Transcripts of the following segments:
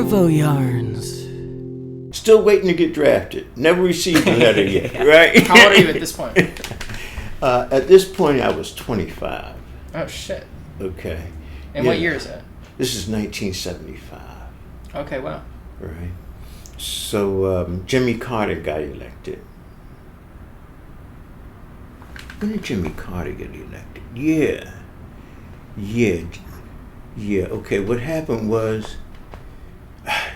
Arvoyarns. Still waiting to get drafted. Never received a letter yet, right? How old are you at this point? At this point, I was 25. Oh, shit. Okay. And what year is that? This is 1975. Okay, wow. Right. So Jimmy Carter got elected. When did Jimmy Carter get elected? Yeah. Okay, what happened was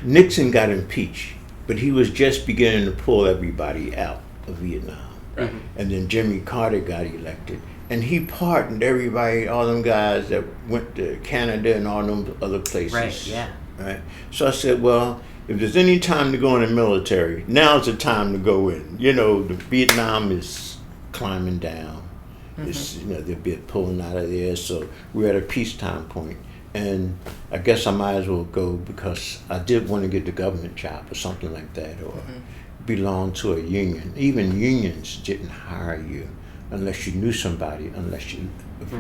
Nixon got impeached, but he was just beginning to pull everybody out of Vietnam. Right. And then Jimmy Carter got elected, and he pardoned everybody, all them guys that went to Canada and all them other places. Right, yeah. Right. So I said, well, if there's any time to go in the military, now's the time to go in. You know, the Vietnam is climbing down. It's, they're pulling out of there. So we're at a peacetime point. And I guess I might as well go because I did want to get the government job or something like that, or belong to a union. Even unions didn't hire you unless you knew somebody,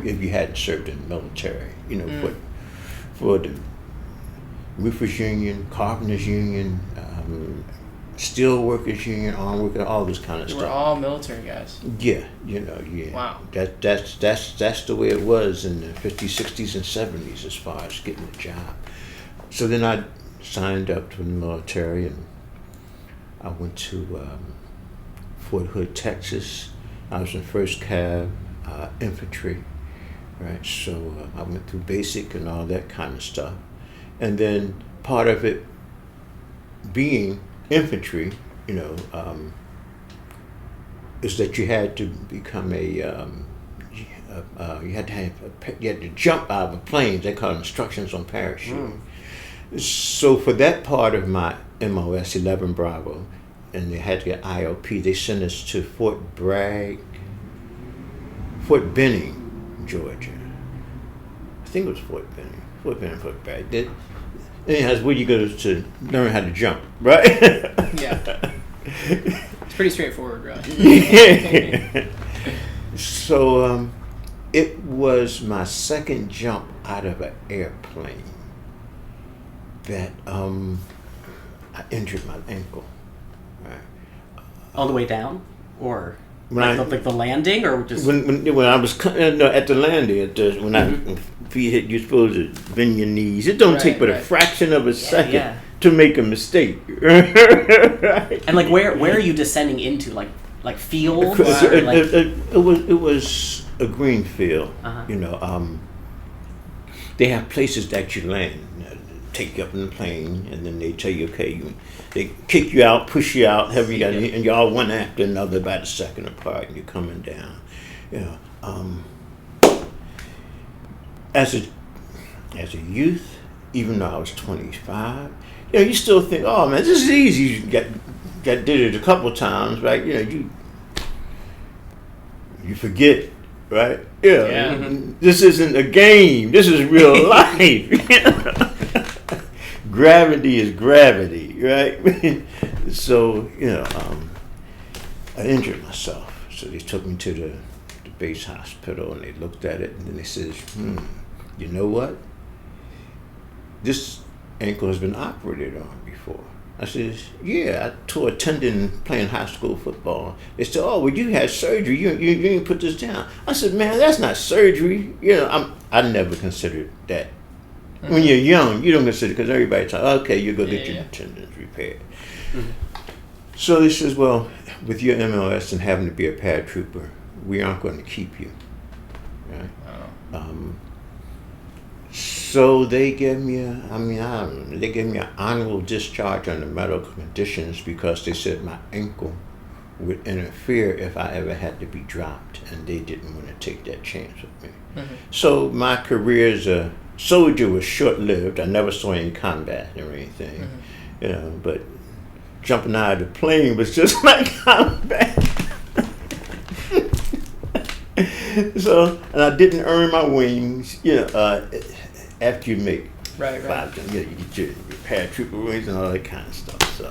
if you hadn't served in the military. For the roofers union, carpenters union, steel workers union, arm workers, all this kind of You stuff. were all military guys. Yeah. Wow. That's the way it was in the 50s, 60s, and 70s as far as getting a job. So then I signed up to the military, and I went to Fort Hood, Texas. I was in first cav infantry, right? So I went through basic and all that kind of stuff. And then part of it being infantry, is that you had to become you had to jump out of a plane. They call it instructions on parachute. So for that part of my MOS 11 Bravo, and they had to get IOP, they sent us to Fort Benning, Georgia. I think it was Fort Benning, Fort Bragg. Anyhow, it's where you go to learn how to jump, right? Yeah. It's pretty straightforward, really. Yeah. So it was my second jump out of an airplane that I injured my ankle. Right. On the way down? Or When like the landing? Or just... when I was at the landing, when I feet hit, you're supposed to bend your knees. It don't take but a fraction of a second to make a mistake. Right. And like where are you descending into? Like field? It was a green field. They have places that you land. Take you up in the plane, and then they tell you, okay, they kick you out, push you out, and you're all one after another, about a second apart, and you're coming down. As a youth, even though I was 25, you still think, oh man, this is easy. You did it a couple times, right? You forget, right? This isn't a game. This is real life. Gravity is gravity, right? So, I injured myself. So they took me to the base hospital, and they looked at it, and then they said, you know what? This ankle has been operated on before. I said, yeah, I tore a tendon playing high school football. They said, oh, well, you had surgery. You didn't put this down. I said, man, that's not surgery. I never considered that. When you're young, you don't consider, because everybody talks, okay, you go get your tendons repaired. So they says, well, with your MLS and having to be a paratrooper, we aren't going to keep you. Right? So they gave me they gave me an honorable discharge under medical conditions because they said my ankle would interfere if I ever had to be dropped, and they didn't want to take that chance with me. So my career as a soldier was short-lived. I never saw any combat or anything, but jumping out of the plane was just like combat. So, and I didn't earn my wings, after you make five, you get your paratrooper wings and all that kind of stuff. So,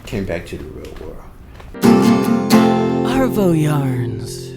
came back to the real world. Arvoyarns.